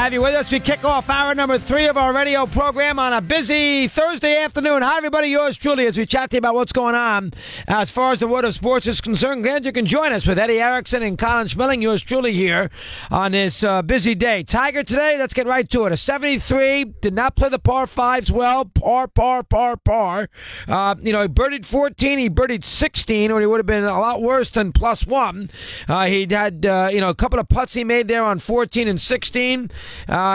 have you with us. We kick off hour number 3 of our radio program on a busy Thursday afternoon. Hi, everybody. Yours truly as we chat to you about what's going on as far as the world of sports is concerned. Glad you can join us with Eddie Erickson and Colin Schmilling. Yours truly here on this busy day. Tiger today, let's get right to it. A 73, did not play the par 5s well. Par. He birdied 14, he birdied 16, or he would have been a lot worse than +1. He had, a couple of putts he made there on 14 and 16.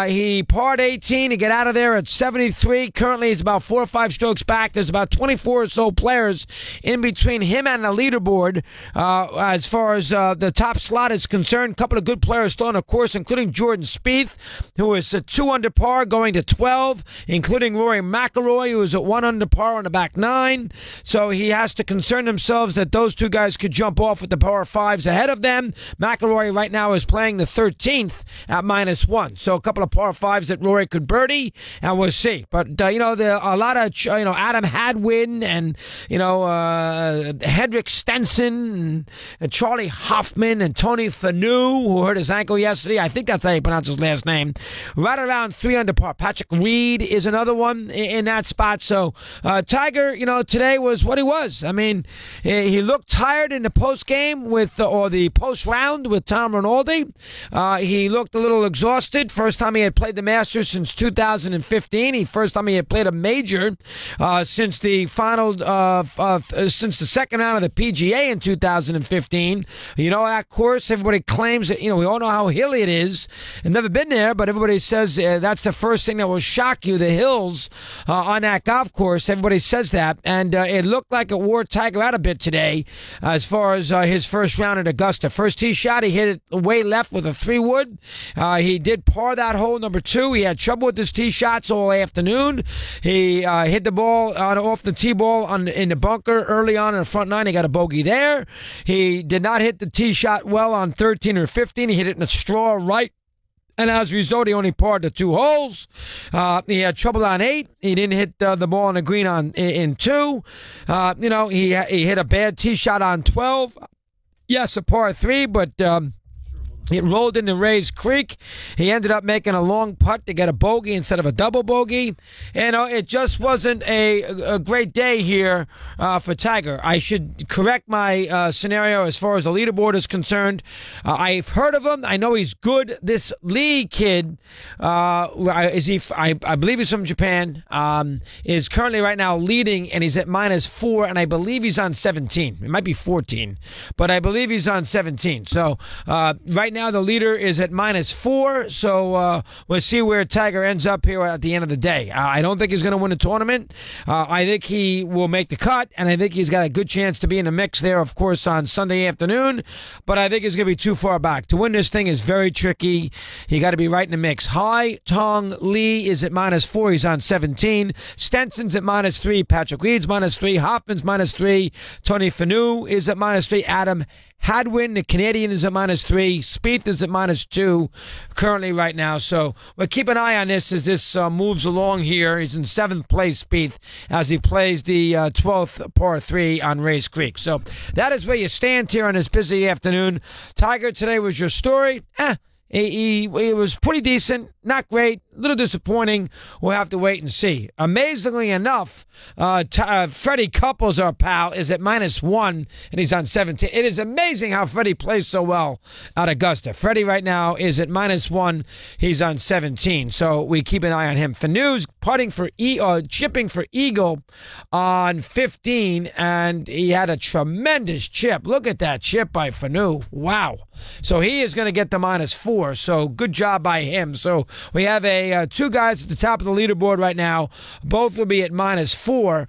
He parred 18 to get out of there at 73. Currently, he's about 4 or 5 strokes back. There's about 24 or so players in between him and the leaderboard as far as the top slot is concerned. A couple of good players still on the course, including Jordan Spieth, who is at 2 under par going to 12, including Rory McIlroy, who is at 1 under par on the back 9. So he has to concern himself that those two guys could jump off with the par 5s ahead of them. McIlroy right now is playing the 13th at -1. So a couple of par 5s that Rory could birdie, and we'll see. But, there are a lot of, Adam Hadwin and, Hedrick Stenson and Charlie Hoffman and Tony Fanu, who hurt his ankle yesterday. I think that's how you pronounce his last name. Right around 3 under par. Patrick Reed is another one in that spot. So Tiger, today was what he was. I mean, he looked tired in the post game or the post round with Tom Rinaldi. He looked a little exhausted. First time he had played the Masters since 2015. First time he had played a major since the since the second round of the PGA in 2015. That course, everybody claims that, we all know how hilly it is. I've never been there, but everybody says that's the first thing that will shock you, the hills on that golf course. Everybody says that. And it looked like it wore Tiger out a bit today as far as his first round at Augusta. First tee shot, he hit it way left with a 3-wood. He did par that hole, number 2. He had trouble with his tee shots all afternoon. He hit the ball off the tee ball in the bunker early on in the front 9. He got a bogey there. He did not hit the tee shot well on 13 or 15. He hit it in the straw right. And as a result, he only parred the 2 holes. He had trouble on 8. He didn't hit the ball on the green in 2. He hit a bad tee shot on 12. Yes, a par 3, but it rolled into Rays Creek. He ended up making a long putt to get a bogey instead of a double bogey. It just wasn't a great day here for Tiger. I should correct my scenario as far as the leaderboard is concerned. I've heard of him. I know he's good. This Lee kid, I believe he's from Japan, is currently right now leading, and he's at -4, and I believe he's on 17. It might be 14, but I believe he's on 17. So right now, the leader is at -4, so we'll see where Tiger ends up here at the end of the day. I don't think he's going to win a tournament. I think he will make the cut, and I think he's got a good chance to be in the mix there, of course, on Sunday afternoon, but I think he's going to be too far back. To win this thing is very tricky. You got to be right in the mix. Hai Tong Lee is at -4. He's on 17. Stenson's at -3. Patrick Reed's -3. Hoffman's -3. Tony Fanu is at -3. Adam Hadwin, the Canadian, is at -3. Spieth is at -2 currently right now. So we'll keep an eye on this as this moves along here. He's in 7th place, Spieth, as he plays the 12th par 3 on Rays Creek. So that is where you stand here on this busy afternoon. Tiger, today was your story. He was pretty decent, not great, a little disappointing. We'll have to wait and see. Amazingly enough, Freddie Couples, our pal, is at -1, and he's on 17. It is amazing how Freddie plays so well at Augusta. Freddie right now is at -1. He's on 17, so we keep an eye on him. Fanu's putting for chipping for eagle on 15, and he had a tremendous chip. Look at that chip by Fanu. Wow. So he is going to get the -4, so good job by him. So we have 2 guys at the top of the leaderboard right now. Both will be at -4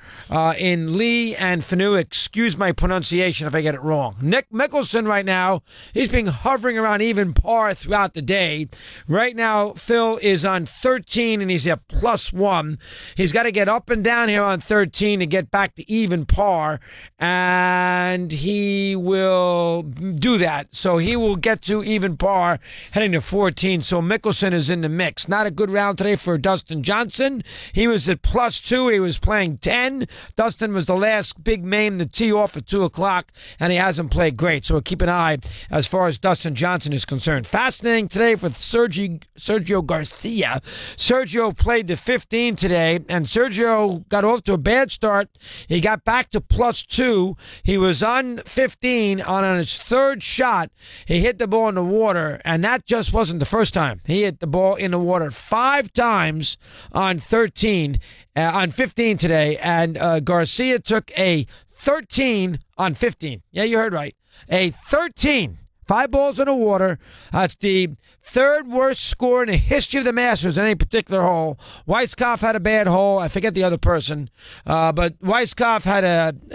in Lee and Fanu. Excuse my pronunciation if I get it wrong. Nick Mickelson right now, he's been hovering around even par throughout the day. Right now, Phil is on 13, and he's at +1. He's got to get up and down here on 13 to get back to even par, and he will do that. So he will get to even par heading to 14. So Mickelson is in the mix. Not a good round today for Dustin Johnson. He was at +2. He was playing 10. Dustin was the last big name to tee off at 2 o'clock, and he hasn't played great. So we'll keep an eye as far as Dustin Johnson is concerned. Fascinating today for Sergio Garcia. Sergio played the 15 today, and Sergio got off to a bad start. He got back to +2. He was on 15 on his third shot. He hit the ball in the water, and that just wasn't the first time. He hit the ball in the water 5 times on 15 today, and Garcia took a 13 on 15. Yeah, you heard right. A 13. 5 balls in the water. That's the third worst score in the history of the Masters in any particular hole. Weiskopf had a bad hole. I forget the other person. But Weiskopf had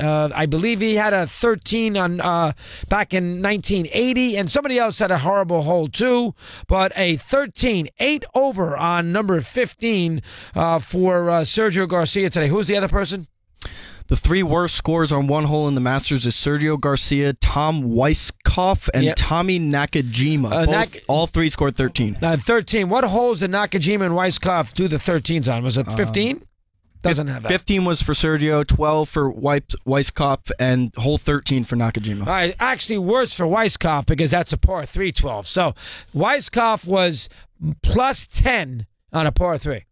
I believe he had a 13 on back in 1980. And somebody else had a horrible hole too. But a 13, 8 over on number 15 for Sergio Garcia today. Who's the other person? The 3 worst scores on one hole in the Masters is Sergio Garcia, Tom Weiskopf, and Tommy Nakajima. All 3 scored 13. 13. What holes did Nakajima and Weiskopf do the 13s on? Was it 15? Doesn't have that. 15 was for Sergio, 12 for Weiskopf, and hole 13 for Nakajima. All right, actually worse for Weiskopf because that's a par 3 12. So Weiskopf was +10 on a par 3.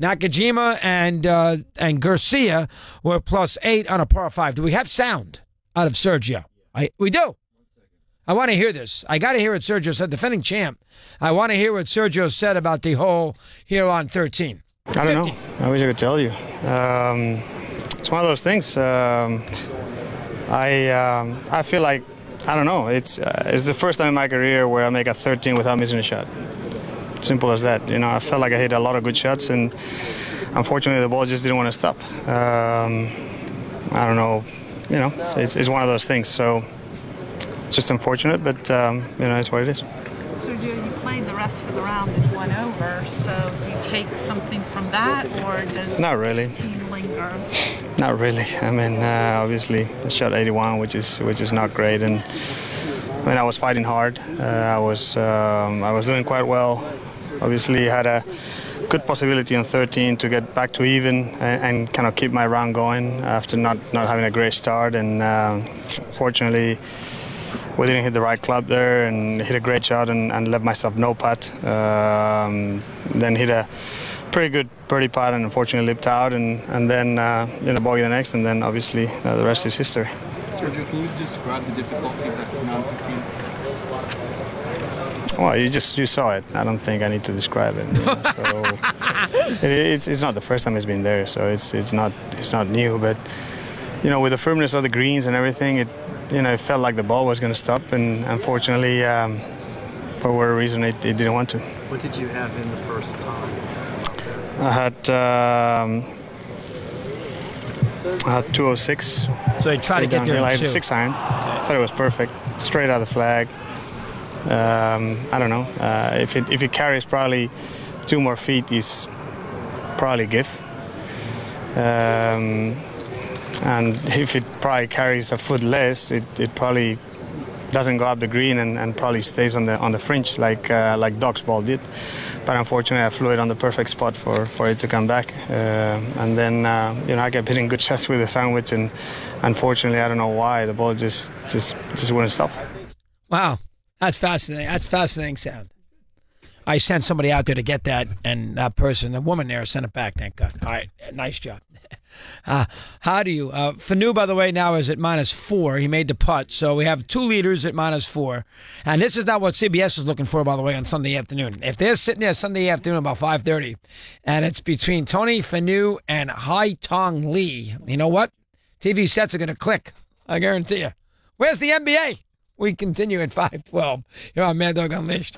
Nakajima and Garcia were +8 on a par 5. Do we have sound out of Sergio? We do. I want to hear this. I got to hear what Sergio said, defending champ. I want to hear what Sergio said about the hole here on 13. I don't know. I wish I could tell you. It's one of those things. I feel like, I don't know. It's the first time in my career where I make a 13 without missing a shot. Simple as that. You know, I felt like I hit a lot of good shots, and unfortunately the ball just didn't want to stop. I don't know. You know, it's one of those things. So it's just unfortunate, but you know, it's what it is. Sergio, you played the rest of the round at 1 over. So do you take something from that, or does not really the team linger? Not really. I mean, obviously I shot 81, which is not great, and I mean I was fighting hard. I was doing quite well. Obviously, had a good possibility on 13 to get back to even and kind of keep my round going after not having a great start. And fortunately, we didn't hit the right club there and hit a great shot and left myself no putt. Then hit a pretty good birdie putt and unfortunately lipped out. And then bogey the next. And then obviously the rest is history. Sergio, can you describe the difficulty of round 15? Well, you saw it. I don't think I need to describe it. You know? So it's not the first time it's been there, so it's not new. But you know, with the firmness of the greens and everything, it felt like the ball was going to stop, and unfortunately, for whatever reason, it didn't want to. What did you have in the first time? I had 206. So he tried to get there. I had a 6 iron. Okay. Thought it was perfect, straight out of the flag. I don't know. If it carries probably 2 more feet, is probably GIF. And if it probably carries a foot less, it probably doesn't go up the green and probably stays on the fringe like Doc's ball did. But unfortunately, I flew it on the perfect spot for it to come back. And then I kept hitting good shots with the sandwich, and unfortunately, I don't know why the ball just wouldn't stop. Wow. That's fascinating. That's fascinating sound. I sent somebody out there to get that, and that person, the woman there, sent it back. Thank God. All right, nice job. How do you? Fanu, by the way, now is at -4. He made the putt, so we have 2 leaders at -4. And this is not what CBS is looking for, by the way, on Sunday afternoon. If they're sitting there Sunday afternoon about 5:30, and it's between Tony Fanu and Hai Tong Lee, you know what? TV sets are going to click. I guarantee you. Where's the NBA? We continue at 5:12. You're on Mad Dog Unleashed.